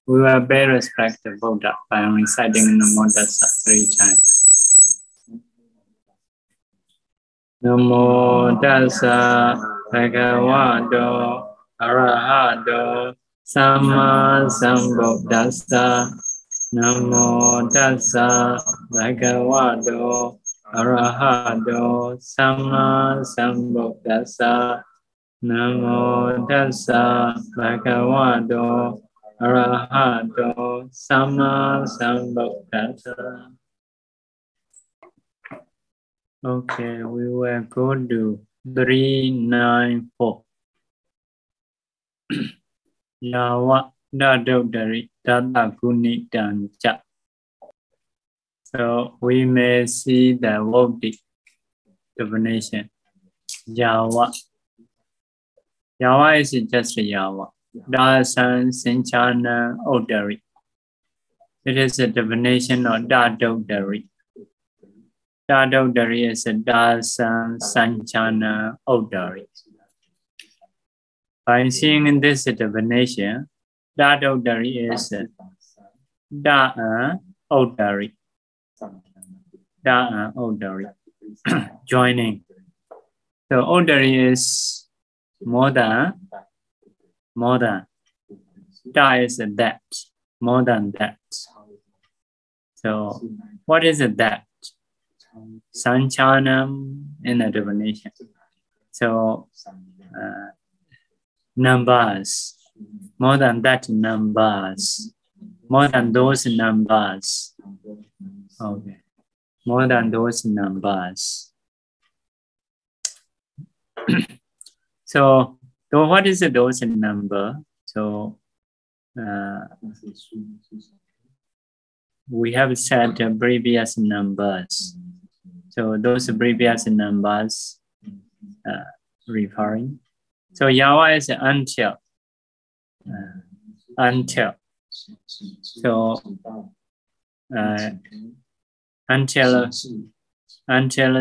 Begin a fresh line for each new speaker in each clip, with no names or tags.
We will pay respect to Buddha by reciting Namo Tassa 3 times. Namo Tassa Bhagavato Arahato Samma Sambuddhassa. Namo Tassa Bhagavato Arahato Samma Sambuddhassa. Namo Tassa Bhagavato Arahato Samma Sambuddhassa. Okay, we will go to 394. Yawa Dadodari Tadakuni Dancha. So we may see the word definition. Yawa. Yawa is just Yawa. Dasan Saṅkhyā Odari. It is a definition of Dadodari. Dadodari is a Dasan Saṅkhyā Odari. By seeing in this definition, Dadodari is Da'a Odari. Da'a Odari. Joining. So Odari is more than. Da is that. More than that. So what is that? Saṅkhyā in the definition. So numbers. More than that numbers. More than those numbers. Okay. More than those numbers. So what is those number? So we have said previous numbers. So those previous numbers referring. So Yawa is until. So until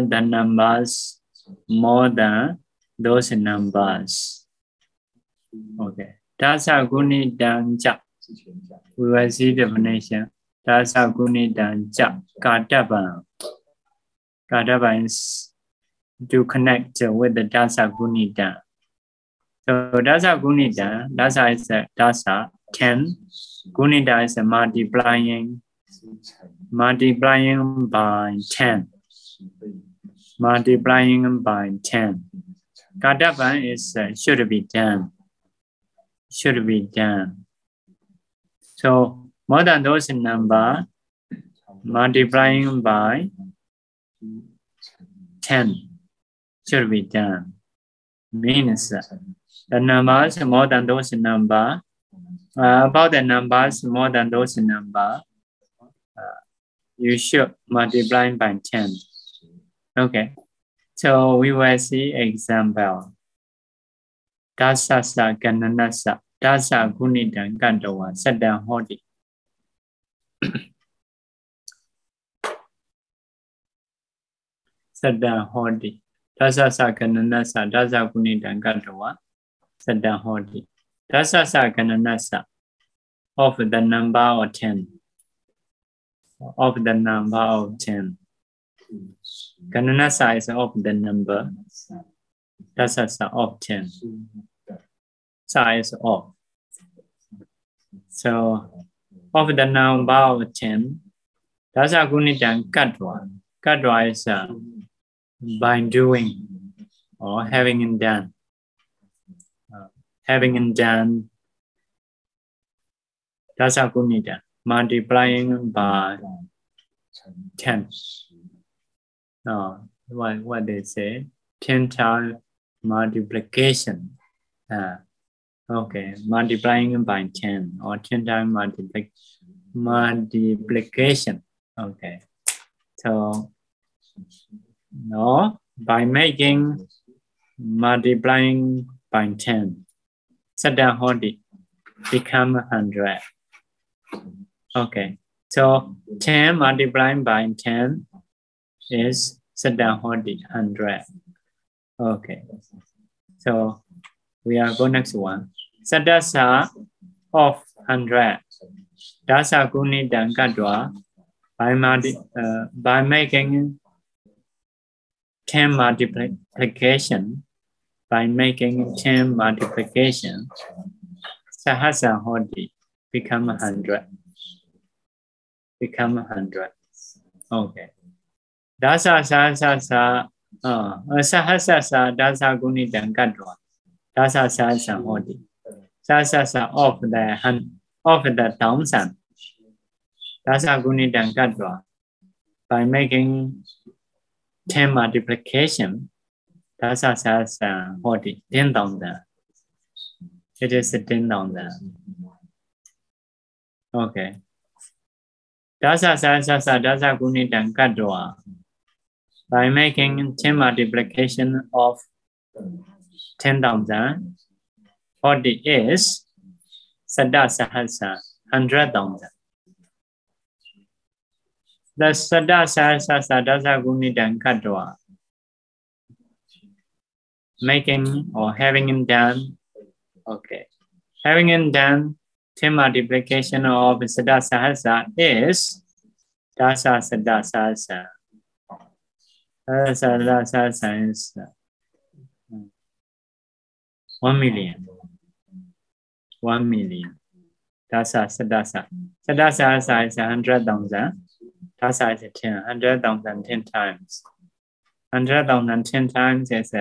the numbers more than those numbers. Okay. Dasa Guni Dancha. We will see definition. Dasa Guni Dancha. Kātāyana. Kātāyana is to connect with the Dasa Gunita. So Dasa Gunita, Dasa is a Dasa, 10. Gunita is a multiplying by 10. Multiplying by 10. Kātāyana is should be done. Should be done. So more than those number, multiplying by 10 should be done. Means the numbers more than those number, about the numbers more than those number, you should multiply by 10. Okay. So we will see example. Dasasa Gananasa. Dasa Gunidan Gandawa. Sadan Hodi. Sadan Hodi. Dasasa Gananasa. Dasa Gunidan Gandawa. Sadan Hodi. Dasasa Gananasa. Of the number of 10. Of the number of 10. Gananasa is of the number. Dasasa of 10. Size of. So, of the number of 10, Dasa Gunidan Kadwa. Kadwa is by doing or having done. Having done Dasa Gunidan, multiplying by 10. What they say? 10 times multiplication. Okay, multiplying by 10 or 10 times multiplication. Okay, so no, by making multiplying by 10, Saddha Hodi become 100. Okay, so 10 multiplying by 10 is Saddha Hodi 100. Okay, so we are go next one. Sadasa of 100. Dasa Gunita Gadwa by making 10 multiplication, by making 10 multiplication, Sahasa Hodi become 100. Become 100. Okay. Dasa Sahasa Sahasa Dasa Gunita Gadwa. Dasa Sahasa Hodi. Sahasa of the 1,000. Dasa Gunita Gadwa. By making 10 multiplication, Dasa Sahasa Hodi. 10,000. It is 10,000. Okay. Dasa Sahasa Dasa Gunita Gadwa. By making 10 multiplication of 10,000, 40 is Sada Sahasa, 100,000. The Sada Sahasa Dasa Gunita Gadwa, making or having done, okay, having done 10 multiplication of Sada Sahasa is Dasa Sada Sahasa. Sada Sahasa is 1 million. 1 million. Dasa Sadasa. Sadasa is 100,000. Dasa is 10. 100,000 10 times. 100,000 10 times is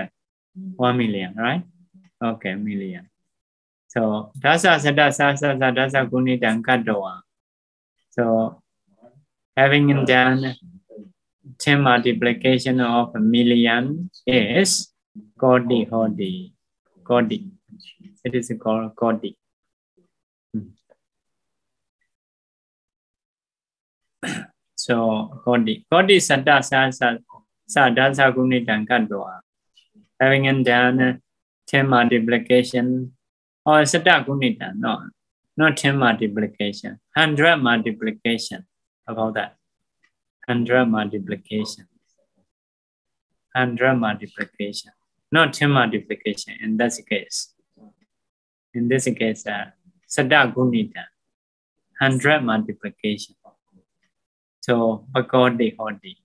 1 million, right? Okay, million. So Dasa Sadasa Dasa Gunita Gadwa. So having done 10 multiplication of a million is Kodi Hodi. Kodi. It is called Kodi. So Kodi. Kodi Sada Dasa Gunita Gadwa. Having done 10 multiplication or Sada Gunita, no, not 10 multiplication, 100 multiplication. About that. 100 multiplication. 100 multiplication. Not 10 multiplication in this case. In this case, Sada Gunita. 100 multiplication. So, Pakodi Hodi.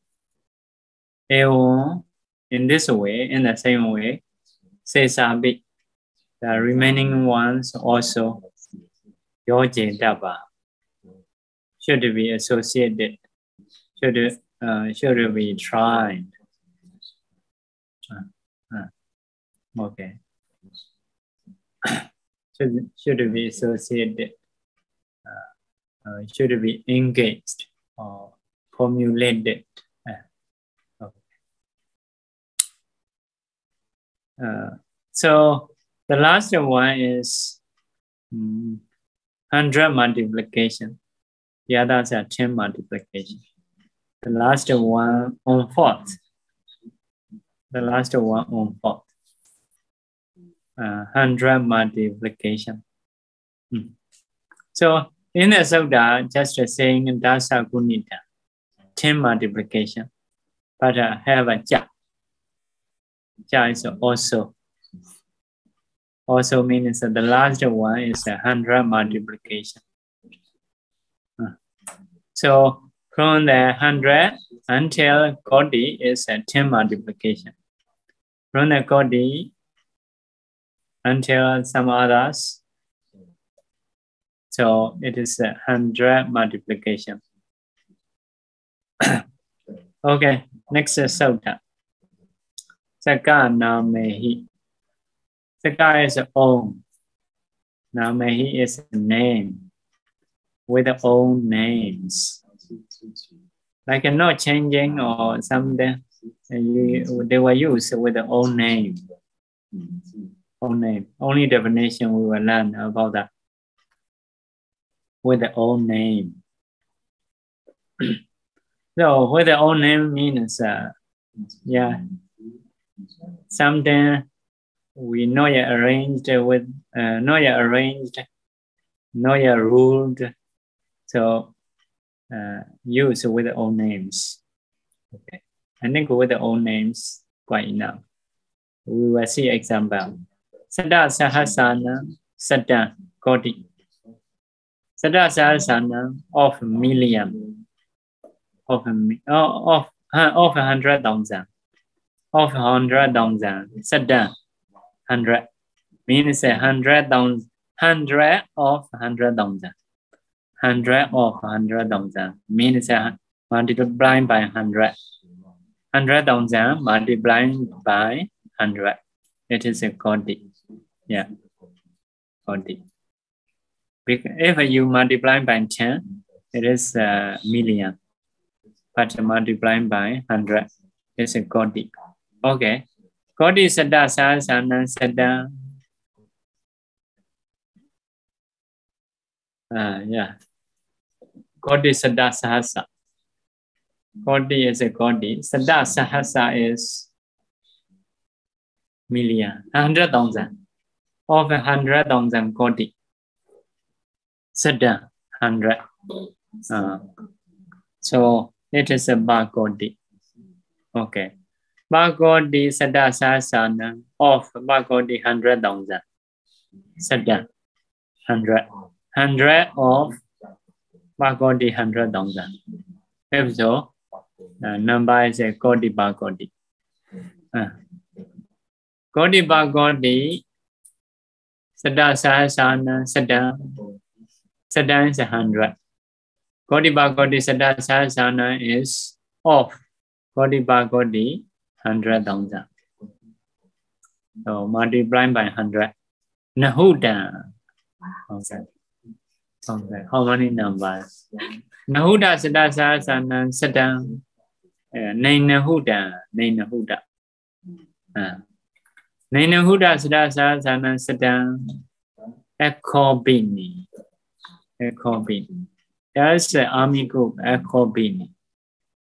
In this way, in the same way, Sesabi. The remaining ones also Yoje Daba should be associated. Should be tried. Okay. Should be associated. Should be engaged or formulated. So the last one is 100 multiplication. The others are 10 multiplication. The last one on fourth. The last one on fourth. 100 multiplication. So in the Sutta, just saying Dasa Gunita, 10 multiplication, but have a Ja. Ja is also means that the last one is 100 multiplication. So from the 100 until Kodi is 10 multiplication. From the Kodi until some others, so it is 100 multiplication. Okay, next is Sutta. Saṅkhyā Nāmehi. Saṅkhyā is own. Nāmehi is name. With their own names. Like not changing or something. They were used with their own name. Own name. Only definition we will learn about that. With their own name. So with their own name means something we not yet arranged with not yet arranged, not yet ruled. So use with their own names. Okay. I think with their own names quite enough. We will see example. Sada Sahasana Sada Kodi. Sada Sahasrana of million, of 100,000, of 100,000. Sada 100 means 100,000, 100 of 100,000. 100 of 100,000 means multiplied by 100. 100,000 multiplied by 100. It is a koti. Yeah, koti. If you multiply by 10, it is a million. But multiplied by 100 is a koti. Okay. Koti sada sahasrana sada. Yeah. Koti sada sahasa. Koti is a koti. Sada sahasa is million. 100,000. Of 100,000 koti. Sada 100. So it is a bhagavati. Okay. Bhagavati sada sahasrana of bhagavati 100,000. Sada 100. 100 of bhagavati 100,000. If so, number is a koti bhagavati. Koti bhagavati sada sahasrana sada. Sada is 100. Koti bhagavati sada sahasrana is of koti bhagavati 100,000. So multiply by 100. Nahuda. Okay. Okay. How many numbers? Nahuda sada sahasrana sada. Nainahuda. Nainahuda. Nainahuda sada sahasrana sada. Ekobini. Ekobini. There's the army group, Ekobini.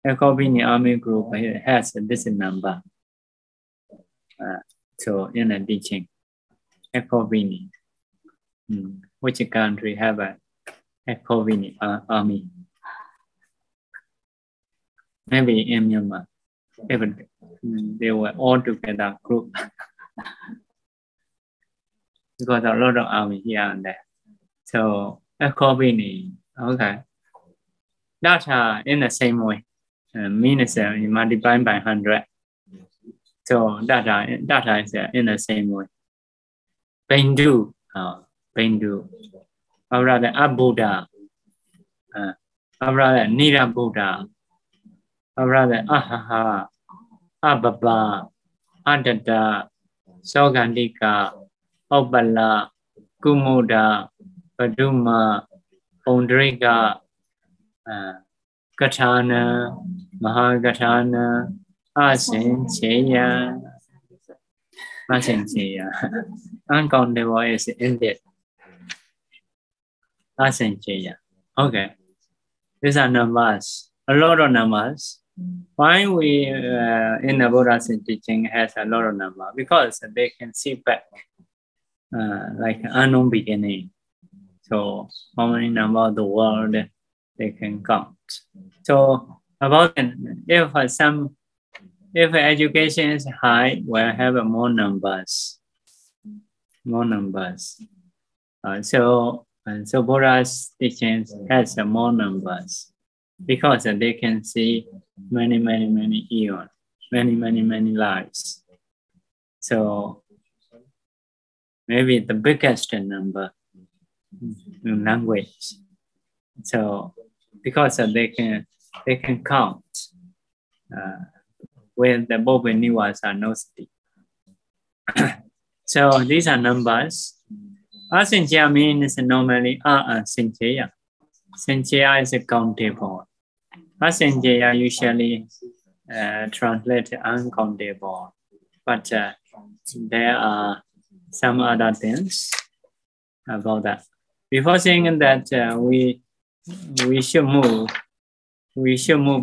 Ekobini army group has this number. So in a teaching, Ekobini. Which country have a Ekobini army? Maybe in Myanmar. Even they were all together group. Because a lot of army here and there. So Ekobini. Okay. Data in the same way. Means you multiply by 100. So data is in the same way. Bindu. Bindu. Or rather Abuddha. Or rather Nira Buddha. Or rather Ahaha. Ababa. Adada. Sogandika. Obala. Kumuda. Paduma. Ondrika. Kaccāyana, Mahakaccāyana, Saṅkhyā. Saṅkhyā. Uncountable is ended. Saṅkhyā. Okay. These are numbers. A lot of numbers. Why we in the Buddha's teaching has a lot of numbers? Because they can see back like unknown beginning. So how many number of the world they can count. So about if education is high, we'll have more numbers. More numbers. So Buddha's teachings has more numbers because they can see many eons, many lives. So maybe the biggest number in language. So because they can count with the both niwas are no stick. So these are numbers. Saṅkhyā means normally Saṅkhyā. Saṅkhyā is a countable. Saṅkhyā usually translate uncountable, but there are some other things about that. Before saying that we should move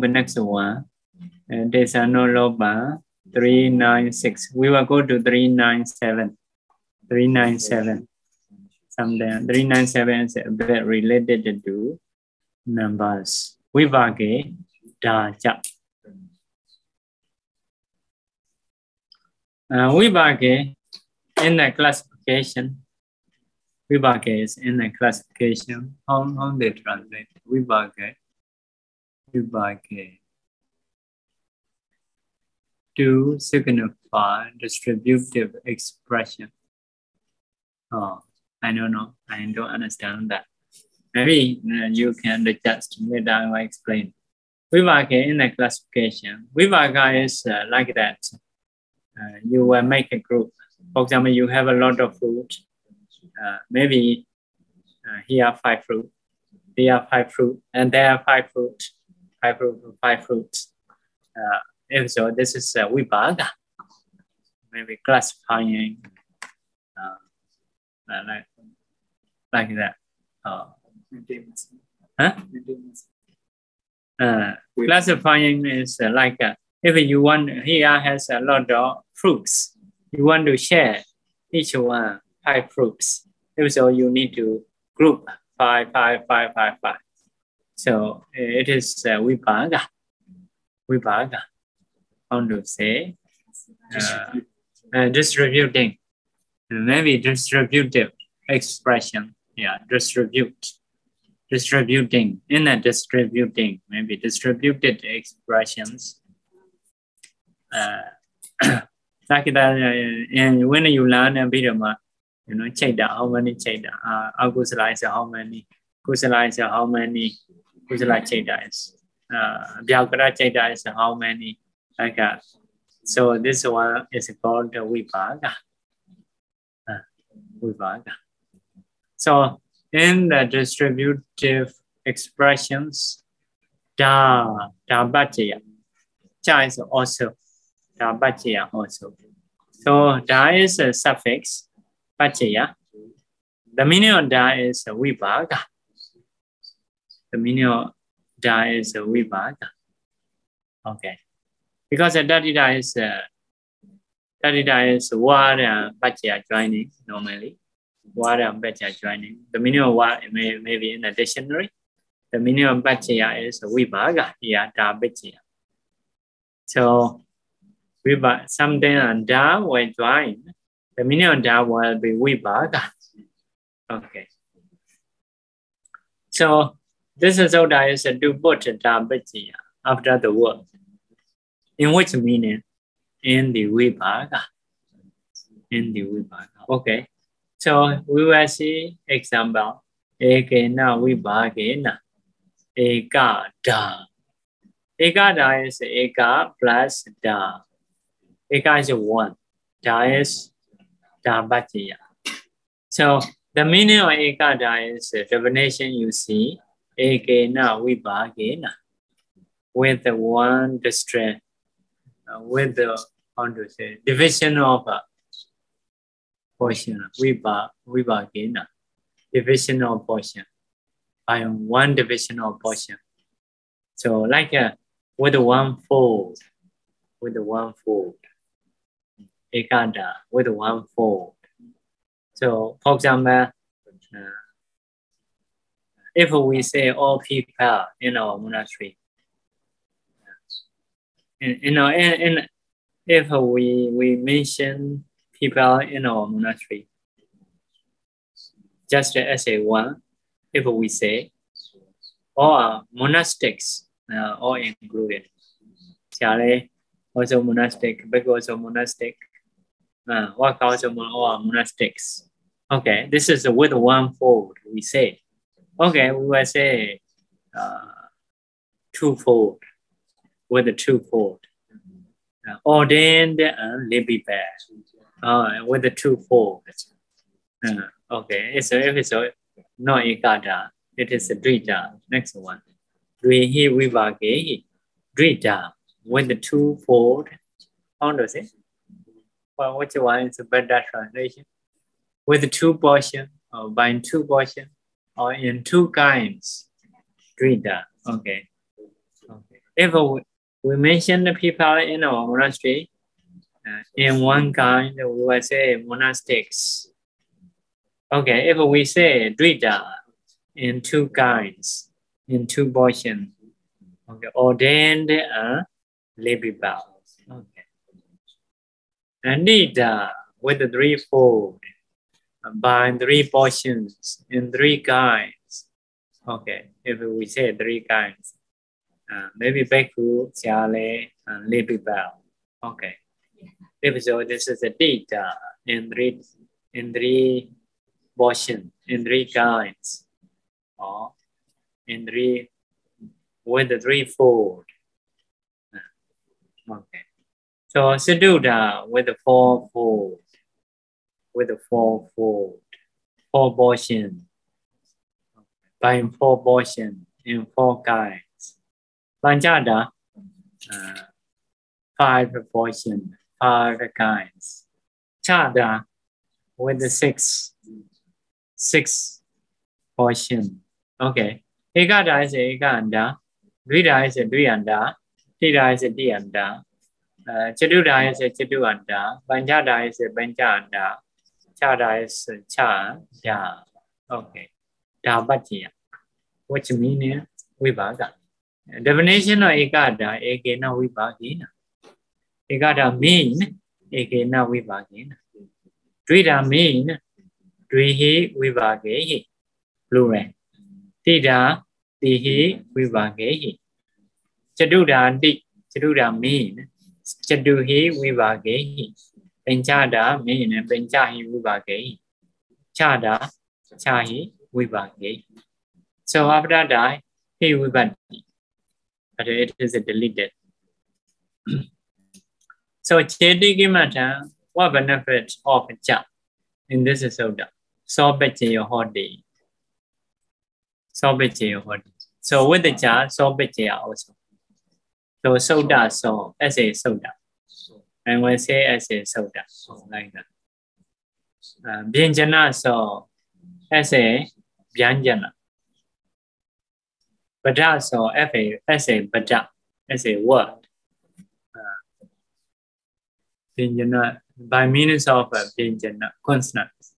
the next one. There's no loba 396. We will go to 397. 397. Something 397 is a bit related to numbers. Vibhage daja. Vibhage in the classification Vibhaka is in the classification. How they translate? Vibhaka. Vibhaka. To signify distributive expression. Oh, I don't know. I don't understand that. Maybe you can adjust. Later I will explain. Vibhaka in the classification. Vibhaka is like that. You will make a group. For example, you have a lot of fruit. Maybe here are 5 fruit. Here are 5 fruit, and there are 5 fruit. 5 fruits. If so, this is vibhaka. Maybe classifying like that. Classifying is like if you want, here has a lot of fruits. You want to share each one 5 fruits. If so, you need to group 5. So it is vibhaka. Vibhaka. How to say? Distributing. Maybe distributive expression. Yeah, distributing. In a distributing, maybe distributed expressions. Like that, and when you learn a bit of, check that how many check that. Akusala how many. Kusala is how many. Kusala check that is. Vyakara check that is how many. Like that. So this one is called vibhaka. Vibhaka. So in the distributive expressions, da bhajya. Cha is also. Da bhajya also. So da is a suffix. Bhajya. The meaning of da is vibhaka. The meaning of da is vibhaka. Okay. Because Taddhita is word and bhajya joining normally. Word and bhajya joining. The meaning of word may be in the dictionary. The meaning of bhajya is vibhaka. Yeah, da bhajya. So something and da will join. The meaning of da will be vibhaka. Okay. So this is Soda is to put da bhajya after the word. In which meaning? In the vibhaka. In the vibhaka. Okay. So we will see example. Ekena vibhakena. Eka da. Eka da is eka plus da. Eka is 1. Da is da bhajya. So the meaning of eka da is the definition you see. Ekena vibhakena. With the one district. With the, how to say, division of portion, vibhakena, division of portion, by one division of portion. So like with the 1/4, ekada, with the 1/4. So for example, if we say all people in our monastery, if we mention people in our monastery, just as a one, if we say all monastics, all included, Chale also monastic, Bhikkhu also monastic, Waka also all monastics. Okay, this is with 1/4 we say. Okay, we will say 2/4. With the 2/4. Ordained and libby with the 2/4. Okay, if it's not ekada, it is a drita. Next one. Drihi vibhake. Drita with the 2/4. How does it? Well, which one is a better translation? With the 2 portion, or by 2 portion, or in 2 kinds. Drita. Okay. If we mention the people in our monastery, in one kind, we will say monastics. Okay, if we say drita in 2 kinds, in 2 portions, okay, ordained and libby-bound. Okay. And nida with the 3/4. by 3 portions in 3 kinds. Okay, if we say 3 kinds, maybe Bhikkhu, Chale, and lay people. Okay, if so, this is a Taddhita in 3 portions, in 3 kinds, or in 3 with the 3-fold. Okay, so Saddhita with the 4-fold, with the 4-fold, 4 portions, by 4 portions in 4 kinds. Pañcāda, 5 portions, 5 kinds. Chāda with the 6 portions. Okay. Ekāda is Ekānda, Dvita is Dviyanda, Tita is Diyanda, Chatūta is Chatūanda, Pañcāda is Pañcāda, Chāda is Chāda. Okay. Dāvacchaya, which means Vibhaga. Definition of Ekāda, Ekena Vibhagena. Ekāda mean Ekena Vibhagena. Dvita mean Dvihi Vibhagehi, plural. Tita Tihi Vibhagehi. Chatūta Di, Chatūta mean Chatūhi Vibhagehi. Pañcāda mean Pañcāhi Vibhagehi. Chāda Chāhi Vibhagehi. So after that, he Vibhati. But it is deleted. So Chetikimata, what benefit of Cha in this sutta? Sobeche Hodi. Sobeche Hodi. So with the Cha, Sobeche also. So soda so as a soda. And we say as a soda. Like that. Byanjana so as a Byanjana. Bada so as a bada, as a word. Byanjana, by means of a Byanjana, consonants.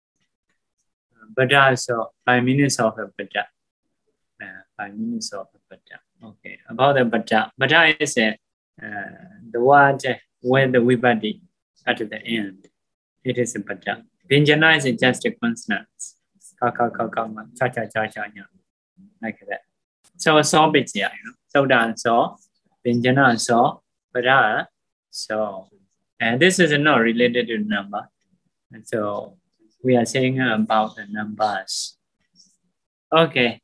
Bada so by means of a bada. By means of a bada. Okay, about the bada. Bada is the word with the vibhati at the end. It is a bada. Byanjana is just a consonants. Kaccāyana, cha-cha-cha-cha-nya. Like that. So Sobeche, Soda so, Byanjana so, Bada so. And this is not related to number. And so we are saying about the numbers. Okay.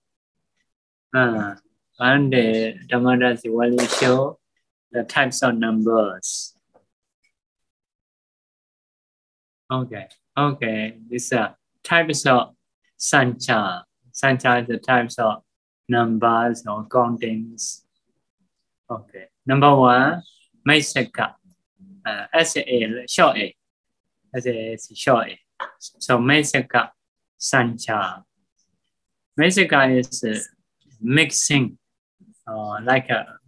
And the Dhammadas will show the types of numbers. Okay. Okay. These are types of Saṅkhyā. Saṅkhyā is the types of numbers or countings. Okay. Number 1, Maisaka. S-A, short A. S-A is short A. So Maisaka, Saṅkhyā. Maisaka is mixing, like a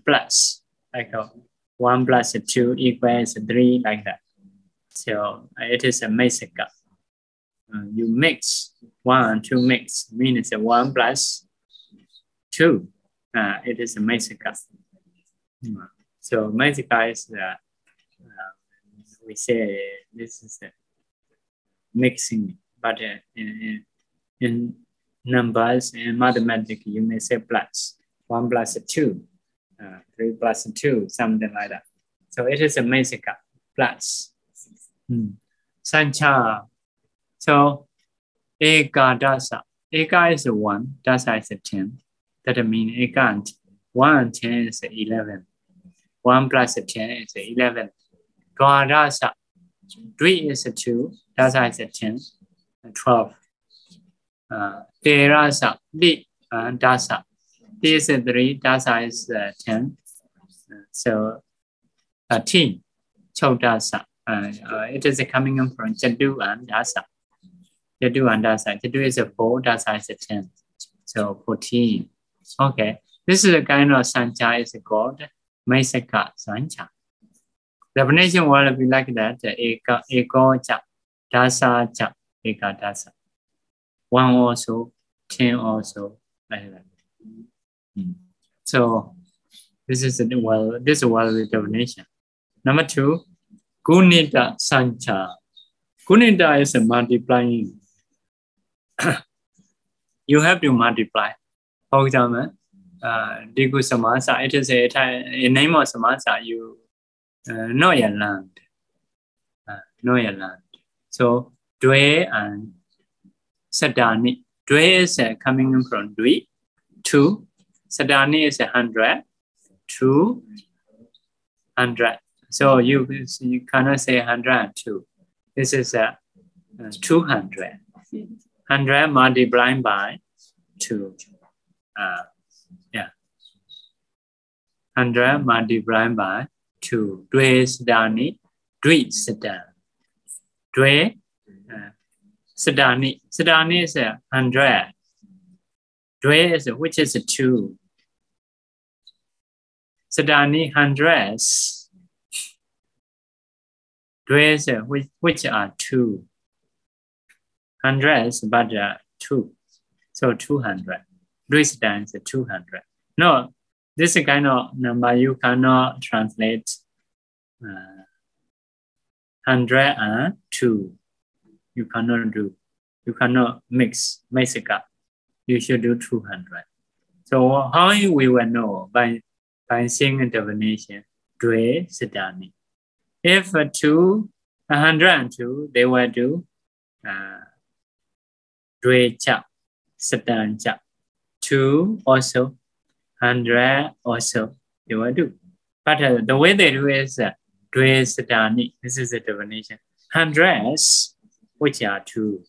plus, like a 1 plus 2 equals 3, like that. So it is a Maisaka. You mix 1 and 2 mix, means 1 plus 2. It is a Maisaka. So Maisaka is we say this is mixing, but in numbers and mathematics you may say plus 1 plus 2, 3 plus 2, something like that. So it is a Maisaka plus. Saṅkhyā. So Eka dasa. Eka is 1, dasa is 10. That means Eka and 1 and 10 is 11. 1 plus 10 is 11. Dvādasa. 3 is 2, dasa is 10. 12. Terasa. D dasa. D is 3, dasa is 10. So 13. Chodasa. It is coming from Jadu and Dasa. Jadu and Dasa. Jadu is 4, Dasa is 10. So 14. Okay. This is a kind of Saṅkhyā is called Maisaka Saṅkhyā. Definition will be like that. Eko cha, dasa cha, eka dasa. 1 also, 10 also, like that. So this is this is the definition. Number 2, Gunita Saṅkhyā. Gunita is a multiplying. You have to multiply. For example, Digu Samasa, it is a name of Samasa you know your land. Know your land. So, Dwe and Sadani. Dwe is coming from Dwe. 2. Sadani is 100. 200. So, you cannot say 102. This is 200. 100 multiplied by 2. Yeah. 100 multiplied by 2. Dwe Sadani. Dwe Sadan. Dwe Sadani. Sadani is 100. Dwe is which is 2. Sadani hundreds. Dwe is which are 2. Hundreds but 2. So 200. Dwe Sadan is 200. No, this kind of number you cannot translate 100 and 2. You cannot do. You cannot mix it up. You should do 200. So how we will know by seeing a definition? Dwe Sadani. If 102, they will do Dwe Cha Sadan Cha. 2 also, 100 also, they will do. But the way they do is Dwe Sadani. This is the definition. Hundreds, which are 2.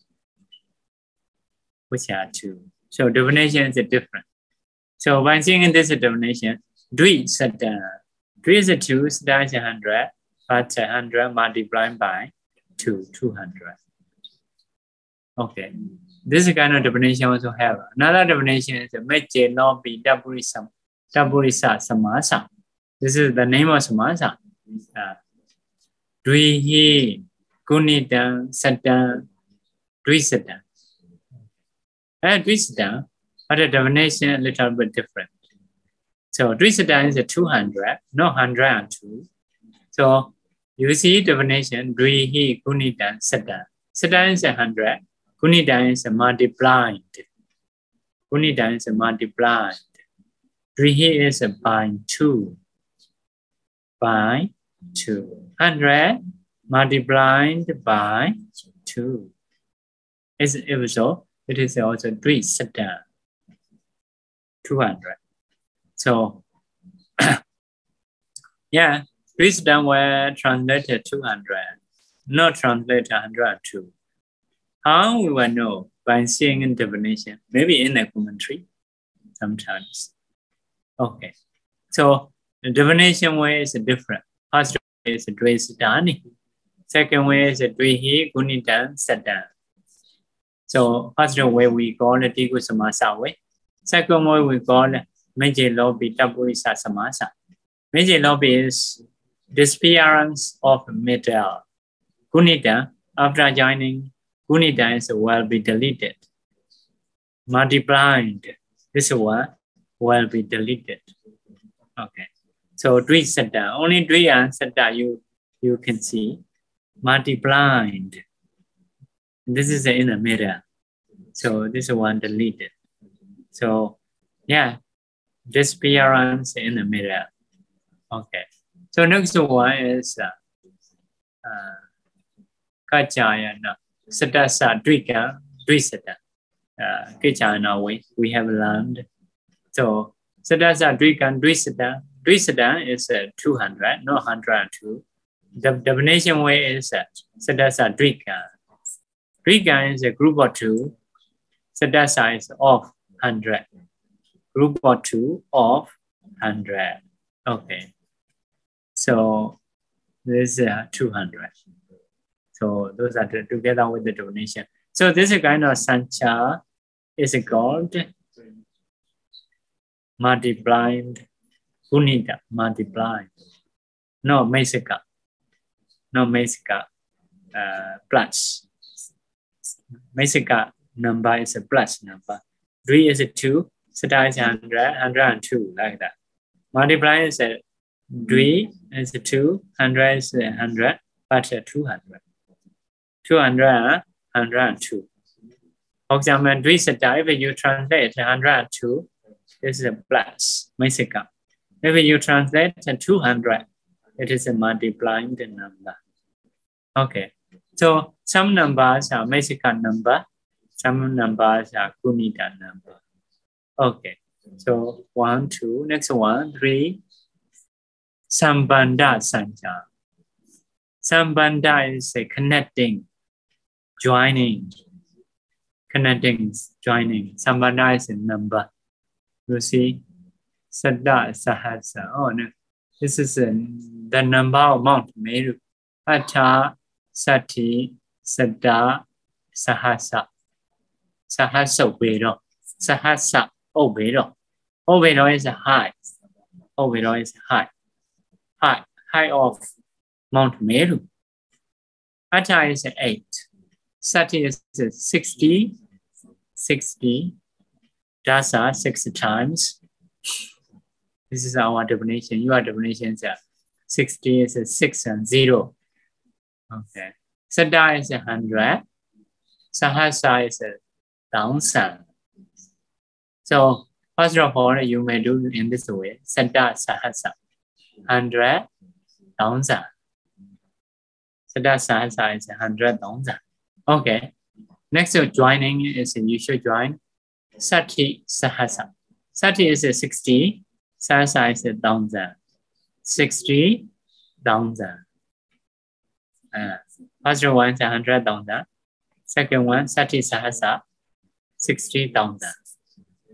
Which are 2. So definition is different. So by seeing this definition, Dwe Sadan. Dwe is 2, Sadan is 100, but 100 multiplied by 2, 200. Okay. This kind of definition also have. Another definition is Meche Lobi Dabulisa Samasa. This is the name of Samasa. Dwe Gunidan Sadan Dwe Sadan. Dwe Sadan, but the definition a little bit different. So Dwe Sadan is 200, not 102. So you see definition Dwe Gunidan Sadan. Sadan is 100. Gunidan is multiplied. Gunidan is multiplied. Dwe is by 2. By 2. 100 multiplied by 2. If so, it is also Dwe Sadan. 200. So, yeah, Dwe Sadan were translated 200, not translated 102. How we will know? By seeing in definition, maybe in a commentary, sometimes. Okay, so the definition way is different. First way is Dwe Sadani. Second way is Dwe Gunidan Sadan. So first way we call it Digu Samasa way. Second way we call it Meche Lobi Dabulisa Samasa. Meche Lobi is disappearance of middle. Gunidan, after joining, Gunidan will be deleted. Multiplied, this one will be deleted. Okay. So Dwe Sadan, only Dwe and Sadan you can see. Multiplied. This is in the middle. So this one deleted. So yeah, disappearance in the middle. Okay. So next one is Kaccāyana. Sadasa Dvika Dvisata. Kaccāyana way we have learned. So Sadasa Dvika Dvisata. Dvisata is 200, not 102. The definition way is Sadasa Dvika. Dvika is a group of 2. Sadasa is of 100. Group of 2 of 100. Okay. So this is 200. So those are together with the definition. So this kind of Saṅkhyā is called multiplied Gunita, multiplied. No Mesika. No Mesika plus. Mesika number is a plus number. 3 is 2, Sada is 100, 102, like that. Multiply is 3 is 2, 100 is 100, but 200. 200, 102. For example, Dvisata, if you translate 102, this is a plus, Mesika. If you translate 200, it is a multiplying the number. Okay. So some numbers are Mesika number, some numbers are Kunita number. Okay. So 1, 2, next one, 3. Sambandha Saṅkhyā. Sambandha is a connecting, joining, connecting, joining. Sambandha is a number. You see, Saddha Sahasa. Oh no, this is the number of Mount Meru. Atta, Sati, Saddha, Sahasa. Sahasa Vero. Sahasa Overo. Overo is a high. Overo is high. High of Mount Meru. Atta is 8. Sati is 60. 60. Dasa 6 times. This is our definition. Your definition is 60 is 6 and 0. Okay. Saddha is 100. Sahasa is 1,000. So first of all, you may do in this way. Saddha Sahasa. 100, 1,000. Saddha Sahasa is 100, 1,000. Okay. Next joining is you should join Sati Sahasa. Sati is 60. Sahasa is 1,000. 60, 1,000. First one is 100, 1,000. Second one, Sati Sahasa, 60,000.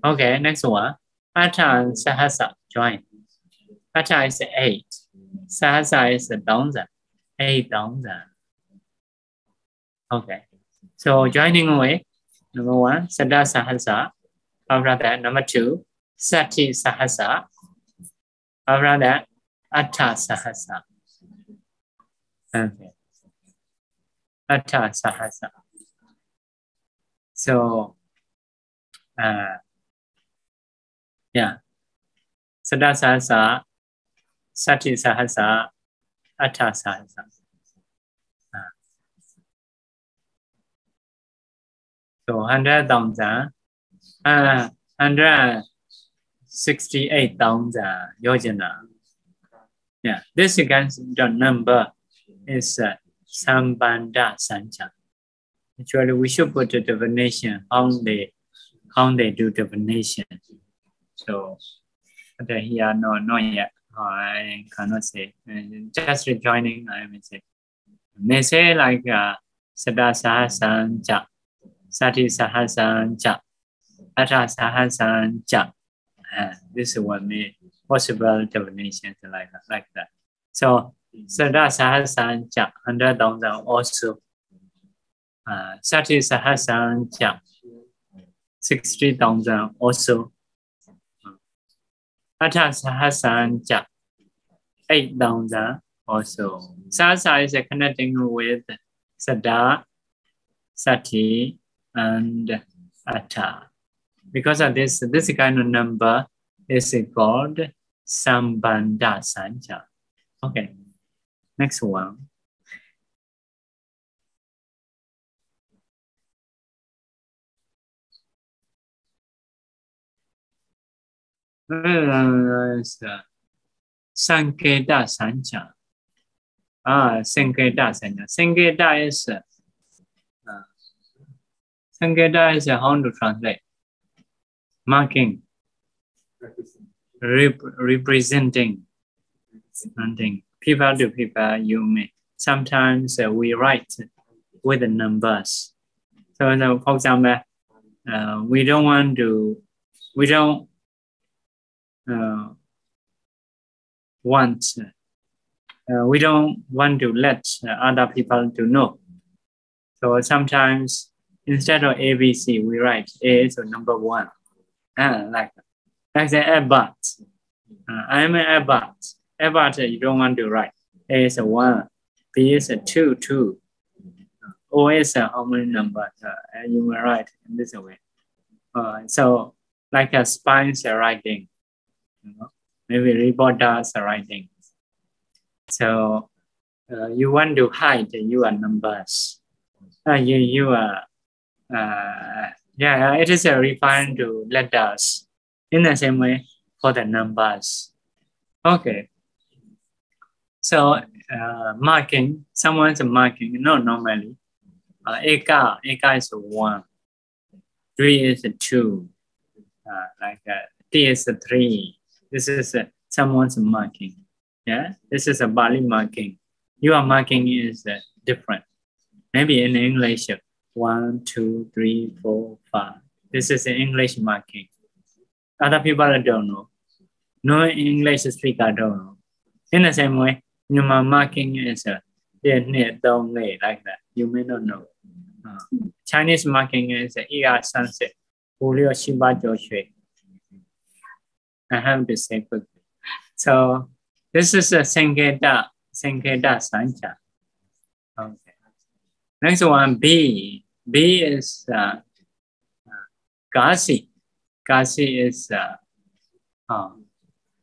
Okay, next one. Atta and Sahasa join. Atta is 8. Sahasa is 1,000. 8,000. Okay. So joining away. Number 1, Saddha Sahasa. After that, number 2, Sati Sahasa. After that, Atta Sahasa. Okay. Atta Sahasa. So, yeah. Saddha Sahasa, Sati Sahasa, Atta Sahasa. So 100,000, 168,000 yojana. Yeah, this again the number is Sambandha Saṅkhyā. Actually, we should put the definition how they do definition. So, but here not yet. I cannot say. Just rejoining, I may say. They say like Saddha Sahasaṅkhyā. Sati Sahasaṅkhyā, Atta Sahasaṅkhyā. This is one possible definition like that. So Saddha Sahasaṅkhyā, 100,000 also. Sati Sahasaṅkhyā, 60,000 also. Atta Sahasaṅkhyā, 8,000 also. Sahasa is connecting with Saddha, Sati, and Atta. Because of this kind of number is called Sambandha Saṅkhyā. Okay, next one. Saṅkhyā Saṅkhyā. Saṅkhyā Saṅkhyā. Saṅkhyā is Saṅkhyā is how to translate? Marking, representing, people to people. You may sometimes we write with the numbers. So, for example, we don't want to let other people to know. So sometimes instead of ABC, we write A is number 1. Like the airbat. I'm an airbat. Airbat, you don't want to write. A is 1. B is 2, 2. O is how many numbers? You will write in this way. So like a spines writing. Maybe reporters writing. So you want to hide your numbers. Yeah, it is referring to letters. In the same way for the numbers. Okay. So marking, someone's marking, no, normally. Eka is 1. 3 is 2. T is 3. This is someone's marking. Yeah, this is a Pāli marking. Your marking is different. Maybe in English, 1, 2, 3, 4, 5. This is an English marking. Other people don't know. No English speaker don't know. In the same way, your marking is like that. You may not know. Chinese marking is ER sunset. I have to say quickly. So this is a Saṅkhyā, Saṅkhyā. Okay. Next one, B. B is Kasi. Kasi is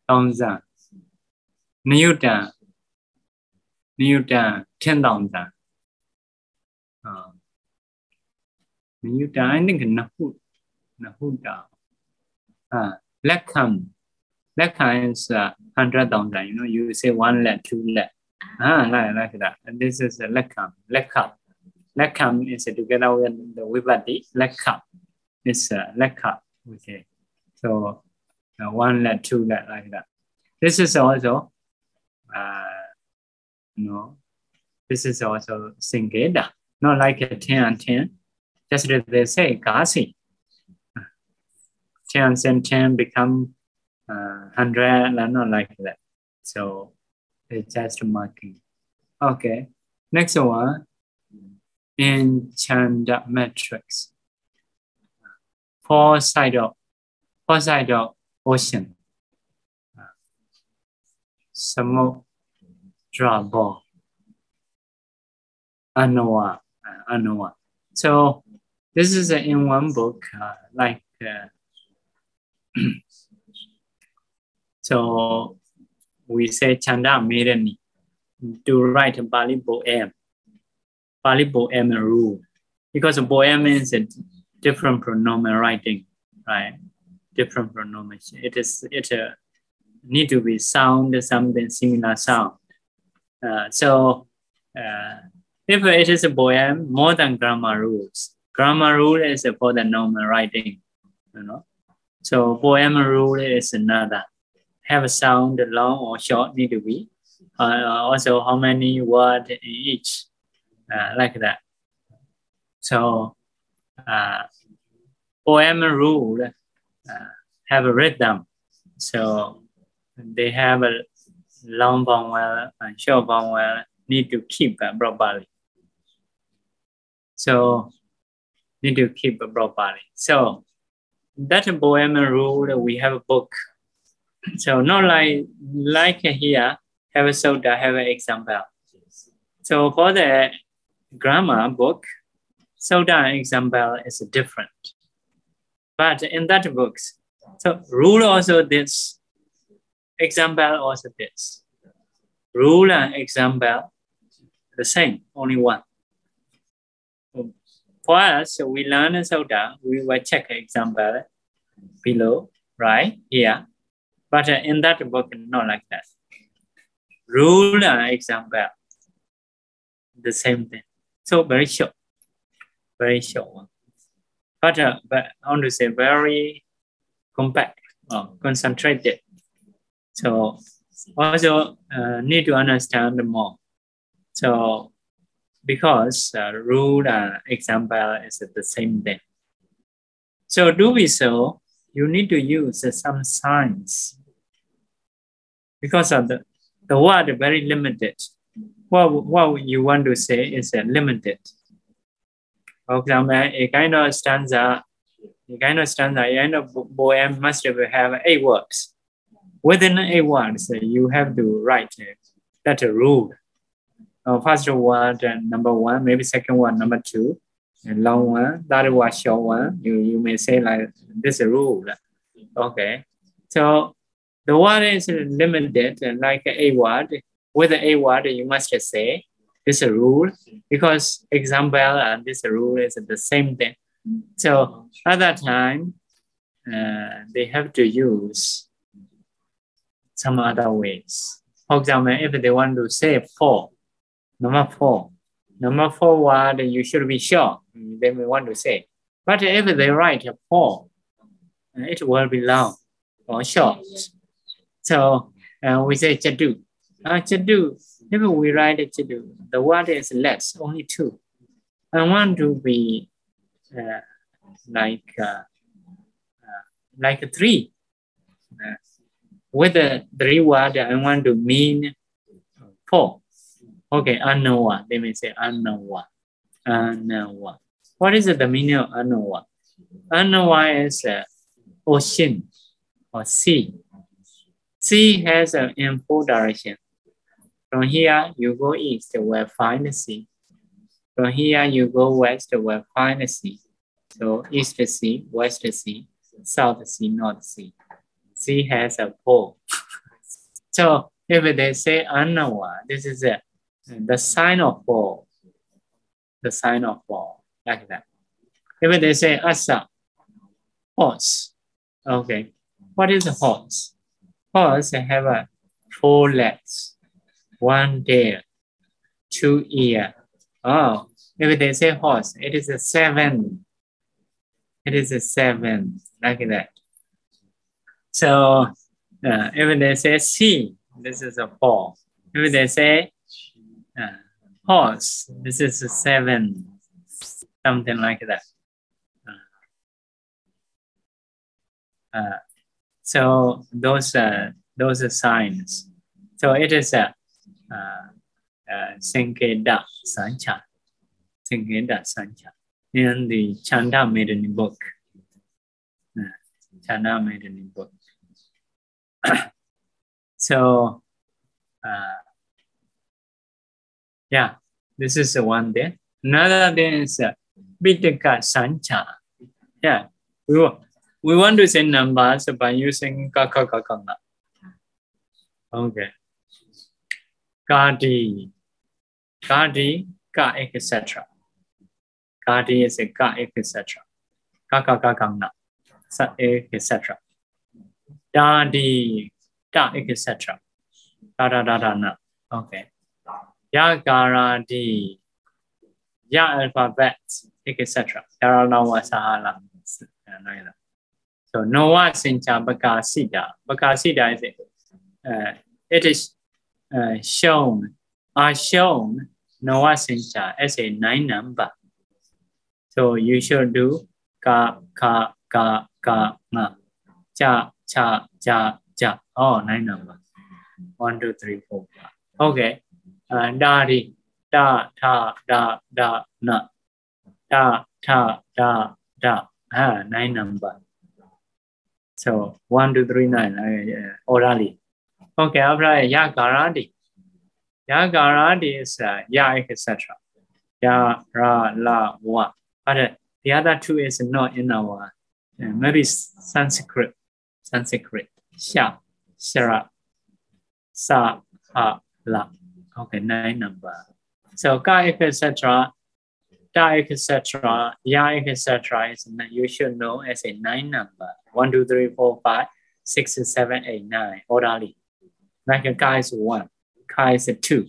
Thousand. Newton, 10,000. Newton, I think Nahuda. Lekham is 100,000. You know, you say 1 lakh, 2 lakh. Like that. And this is a Lekham. Lekham is together with the Vibhati. Lekham is Lekham. Okay. So 1 lakh, 2 lakh, like that. This is also this is also Saṅkhyā, not like a 10 and 10. Just as they say, Kasi. 10 and 10 become 100, not like that. So it's just marking. Okay. Next one, in Chanda matrix. Four side of ocean. Samudra ball. Anoa. So this is in one book, so we say Chanda Mirani to write a Pāli poem rule, because a poem is a different pronoun writing, right? Different pronoun. It need to be sound, something similar sound. So if it is a poem, more than grammar rules. Grammar rule is for the normal writing, So poem rule is another. Have a sound, long or short, need to be. Also, how many words in each, like that. So poem rule have a rhythm. So they have a long vowel and short vowel, need to keep properly. So need to keep properly. So that poem rule, we have a book. So not like here, have a soda, have an example. So for the grammar book, soda example is different. But in that books, so rule also this, example also this. Rule and example, the same, only one. For us, we learn soda, we will check example below, right, here. But in that book, not like that. Rule and example, the same thing. So very short one. But I want to say very compact, concentrated. So also need to understand more. So because rule and example is the same thing. So do we so, you need to use some signs. Because of the word very limited. What you want to say is limited. For example, a kind of stanza, a kind of poem must have 8 words. Within 8 words, you have to write that rule. First word, number 1, maybe second one, number 2, and long one, third one, short one. You may say like this rule. Okay. So the word is limited, like 8 word. With the 8 word, you must say this rule, because example and this rule is the same thing. So at that time, they have to use some other ways. For example, if they want to say 4, number 4 word, you should be sure they may want to say. But if they write 4, it will be long or short. So we say chadu. Chadu, if we write chadu, the word is less, only 2. I want to be like 3. With the 3 word, I want to mean 4. Okay, anawa. They may say anawa. Anawa. What is the meaning of anawa? Anawa is ocean or sea. Sea has in 4 directions. From here, you go east, you will find the sea. From here, you go west, you will find the sea. So east sea, west sea, south sea, north sea. Sea has a pole. So if they say anawa, this is the sign of fall. The sign of fall, like that. If they say asa, horse. Okay, what is a horse? Horse have 4 legs, 1 tail, 2 ears. Oh, if they say horse, it is a 7. It is a 7, like that. So if they say sea, this is a 4. If they say horse, this is a 7, something like that. So those are signs. So it is a Saṅkhyā Saṅkhyā. Saṅkhyā Saṅkhyā. In the Chanda Maiden book. Chanda Maiden book. So yeah, this is the one thing. Another thing is Pitaka Saṅkhyā. Yeah, we want to say numbers by using Kaccāyana. Okay. Kadi, ka, etc. Kadi is a ka, etc. Kaccāyana, etc. Dadi, da, etc. Da. Okay. Yagaradi, ya alphabet, etc. Yaranawasahala. So Noa Sincha Bakasida. Bakasida is it is shown Noa Sincha as a 9 number. So you should do ka, ma, cha, ja. Oh, 9 number. 1, 2, 3, 4, 5. Okay. Dari, da, na. Da, 9 number. So 1, 2, 3, 9 orally. Okay, after Yagaradi. Yagaradi is ya, etc. Ya, ra, la, wa. But the other 2 is not in our maybe Sanskrit. Sha, shara, sa, ha, la. Okay, 9 number. So ka, etc. Da, etc. Ya, etc. is you should know as a 9 number. 1, 2, 3, 4, 5, 6, 7, 8, 9 orally. Like a ka is 1, ka is 2,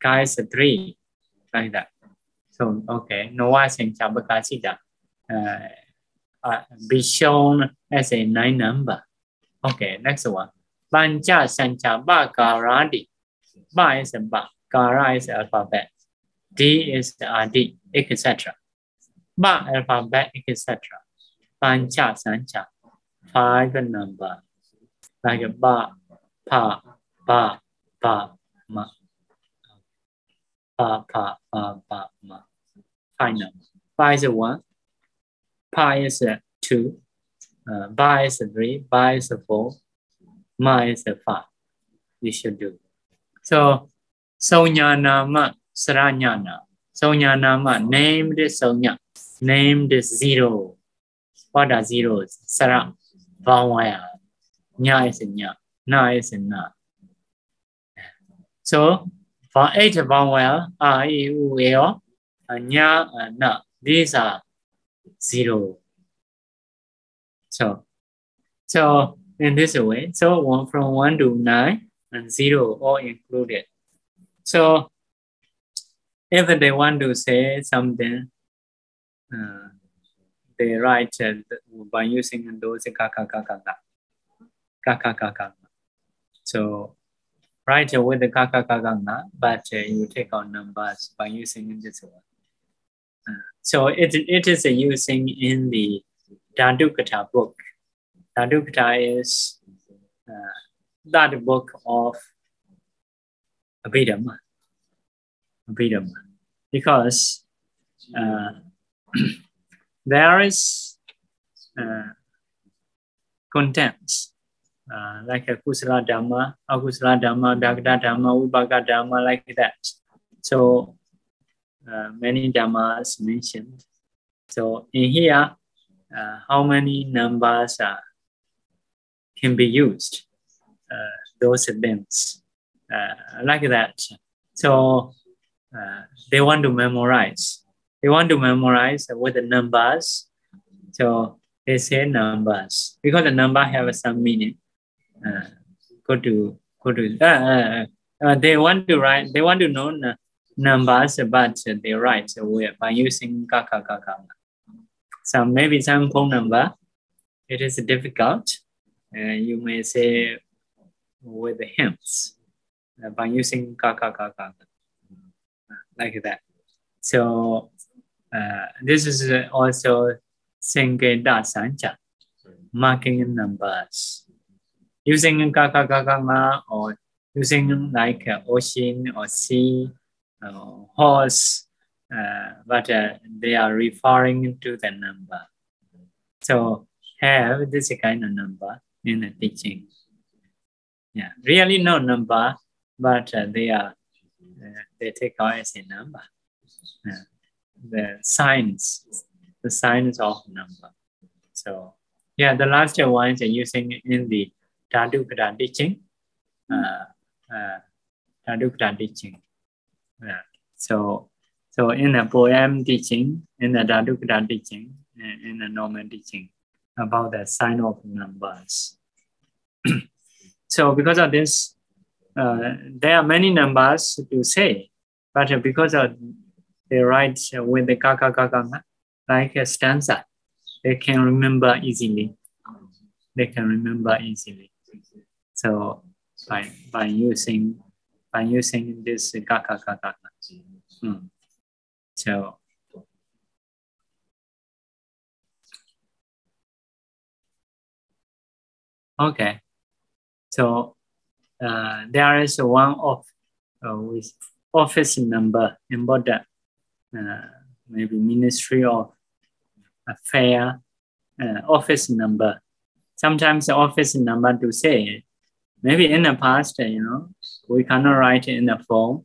ka is 3, like that. So okay, Noa Saṅkhyā Bakasida be shown as a 9 number. Okay, next one. Pancha Saṅkhyā Bakaradi. Ba is a ba, Kara is alphabet, D is Adi, etc. Ba alphabet, etc. Pancha Saṅkhyā, 5 number. Like a ba, pa, ma. Pa, ma. 5 number. Pa is 1. Pa is 2. Ba is 3. Ba is 4. Ma is 5. You should do. So, Saṅkhyā Nāma, Saranyana. Saṅkhyā Nāma, named Saṅkhyā. Named 0. What are zeros? Sara, Vāvaya. Nya is nya. Na is na. So, For 8 vowel, a, e, u, e, o, nya, na, these are 0. So in this way, so from 1 to 9 and 0 all included. So if they want to say something, they write by using those Kaccāyana. So write with the Kaccāyana, but you take out numbers by using this one. So it is using in the Taddhita book. Taddhita is that book of Abhidhamma. Because there is contents like a Kusala Dhamma, Akusala Dhamma, Daggata Dhamma, Vibhaka Dhamma, like that. So many Dhammas mentioned. So in here, how many numbers can be used? Those things like that. So they want to memorize. They want to memorize with the numbers. So they say numbers because the number have some meaning. They want to write. They want to know numbers, but they write by using Kaccāyana. So maybe some phone number. It is difficult. You may say with the hymns by using Kaccāyana, like that. So this is also Saṅkhyā, marking numbers. Using Kaccāyana or using like ocean or sea, horse, but they are referring to the number. So have this kind of number in the teaching. Yeah, really no number, but they take out as a number. The signs of number. So yeah, the last one is using in the Taddhita teaching. Taddhita teaching. Yeah. So in the poem teaching, in the Taddhita teaching, in the normal teaching about the sign of numbers. So because of this, there are many numbers to say, but because of they write with the Kaccāyana, like a stanza, they can remember easily. So by using this Kaccāyana. So okay. So there is one of with office number important. Maybe Ministry of Affairs office number. Sometimes the office number to say, maybe in the past, we cannot write it in the phone.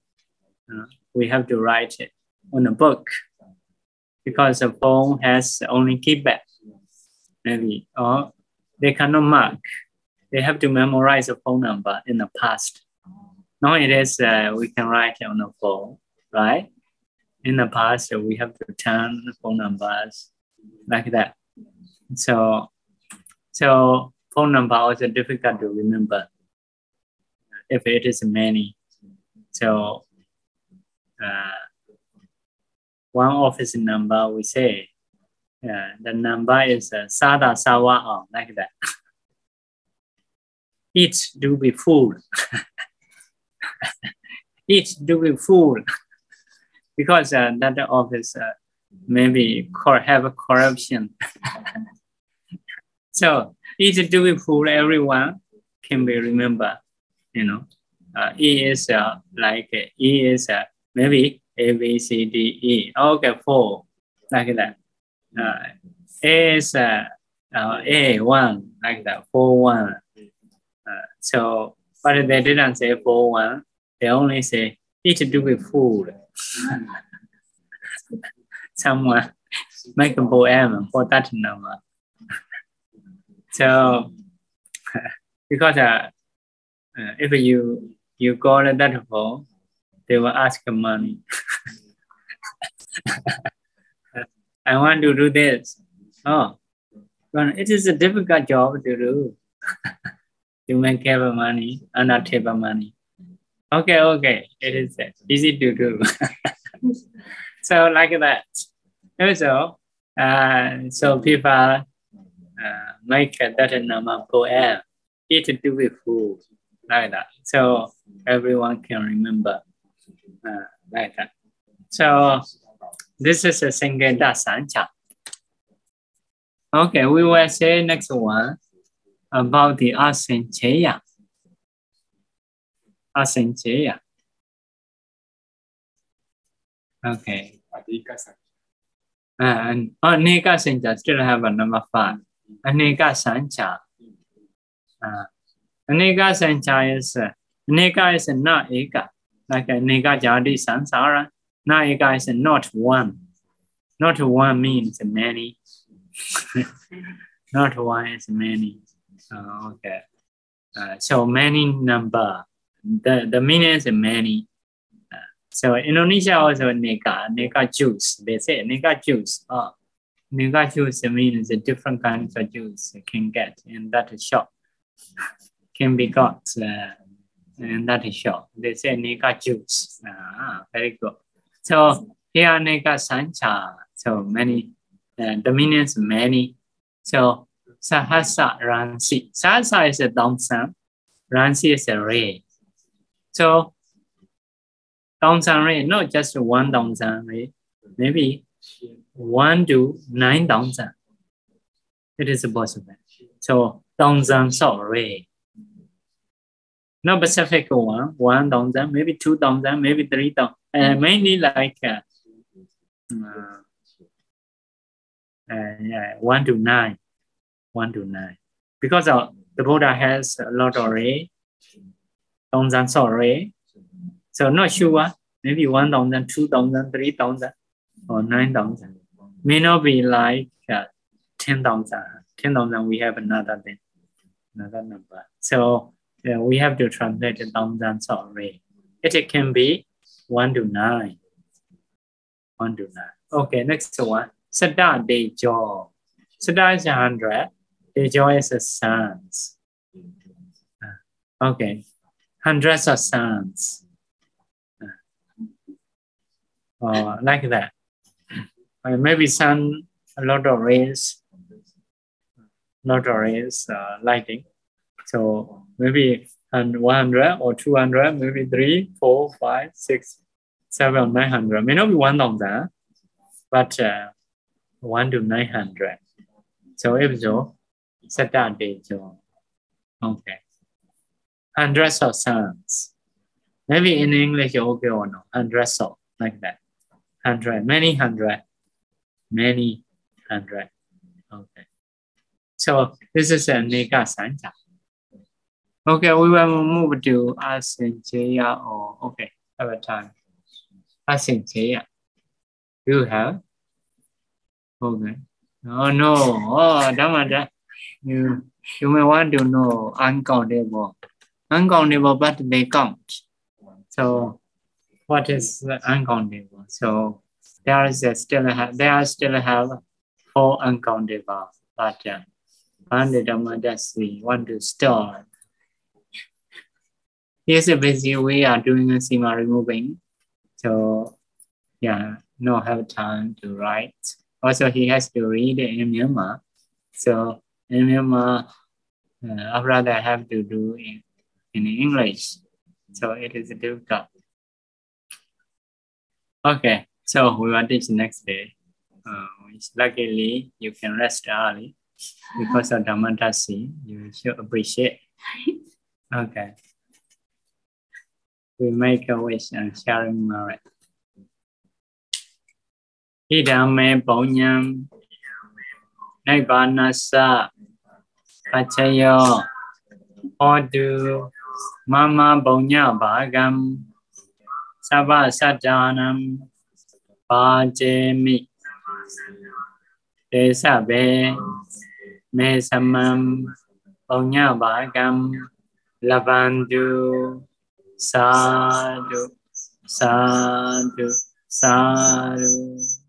We have to write it on a book because the phone has only keypad. Maybe, or they cannot mark. They have to memorize the phone number in the past. Nowadays, we can write it on the phone, right? In the past, we have to turn the phone numbers like that. So phone number also difficult to remember if it is many. So one office number we say the number is Sada Sawa, like that. Eat do be full. Eat do be full. Because that office maybe have a corruption. So each do be full, everyone can be remembered. E is like E is maybe A, B, C, D, E. Okay, 4, like that. A is A1, like that, 4, 1. So, but they didn't say 4, 1. They only say each do be full. Someone make a poem for that number. So, because if you call that phone, they will ask money. I want to do this. Oh, but it is a difficult job to do. You make have money and not have money. Okay, it is easy to do. So like that. Also, so people make that Nāma poem. It do with food like that. So everyone can remember like that. So this is a Saṅkhyā Saṅkhyā. Okay, we will say next one about the Saṅkhyā. Saṅkhyā. Okay. And Aneka Saṅkhyā still have a number 5. Aneka Saṅkhyā. Aneka Saṅkhyā is Aneka is not eka, like Aneka Jadi Sansara. Not eka is not one. Not one means many. Not one is many. Okay. So many number. The meaning is many. So Indonesia also neka juice. They say neka juice. Neka juice means different kinds of juice you can get in that shop. Can be got in that shop. They say neka juice. Very good. So here neka Saṅkhyā. So many. The meaning is many. So Sahasa Ransi. Sahasa is a dongsan. Ransi is a ray. So dongsan ray, not just one dongsan ray. Maybe 1 to 9 dongsan. It is possible. So dongsan so ray. No specific one dongsan, maybe 2 dongsan, maybe 3 dongsan. Mainly like 1 to 9. 1 to 9. Because the Buddha has a lot of ray. Dongsan so ray. So not sure. Maybe 1 dongsan, 2 dongsan, 3 dongsan, or 9 dongsan. May not be like 10 dongsan. 10 dongsan we have another number. So we have to translate the dongsan so ray. It can be 1 to 9. 1 to 9. Okay, next one. Sada Dejo. Sada is 100. Dejo is a sons. Okay. Hundreds of sons. Like that. Maybe sun, a lot of rays. Lighting. So maybe 100 or 200, maybe 3, 4, 5, 6, 7, 900. May not be 1 dongsan, but 1 to 900. So if so, Sada Dejo. Okay. Hundreds of sons. Maybe in English okay or no? Hundreds of, like that. 100, many hundred. Okay. So this is a Neka Saṅkhyā. Okay, we will move to Saṅkhyā or okay, have a time. Saṅkhyā. Do you have? Okay. Oh no. Oh, Dhamma. You may want to know uncountable. Uncountable, but they count. So what is uncountable? So there still have 4 uncountable, but we want to store. Here's a busy we are doing a sima removing. So yeah, no have time to write. Also he has to read in Myanmar. So in Myanmar, after that I have to do in English. So it is difficult. Okay, so we will teach next day. Luckily, you can rest early because of Dhammatasi. You should appreciate. Okay. We make a wish and sharing merit. Idame Bonyam Naibanasa Kaccāyana Odu Mama Bonya Bhagam Sava Sajanam Pājemi Desabe Mesamam Bonya Bhagam Lavandu Sadhu Sadhu, sadhu.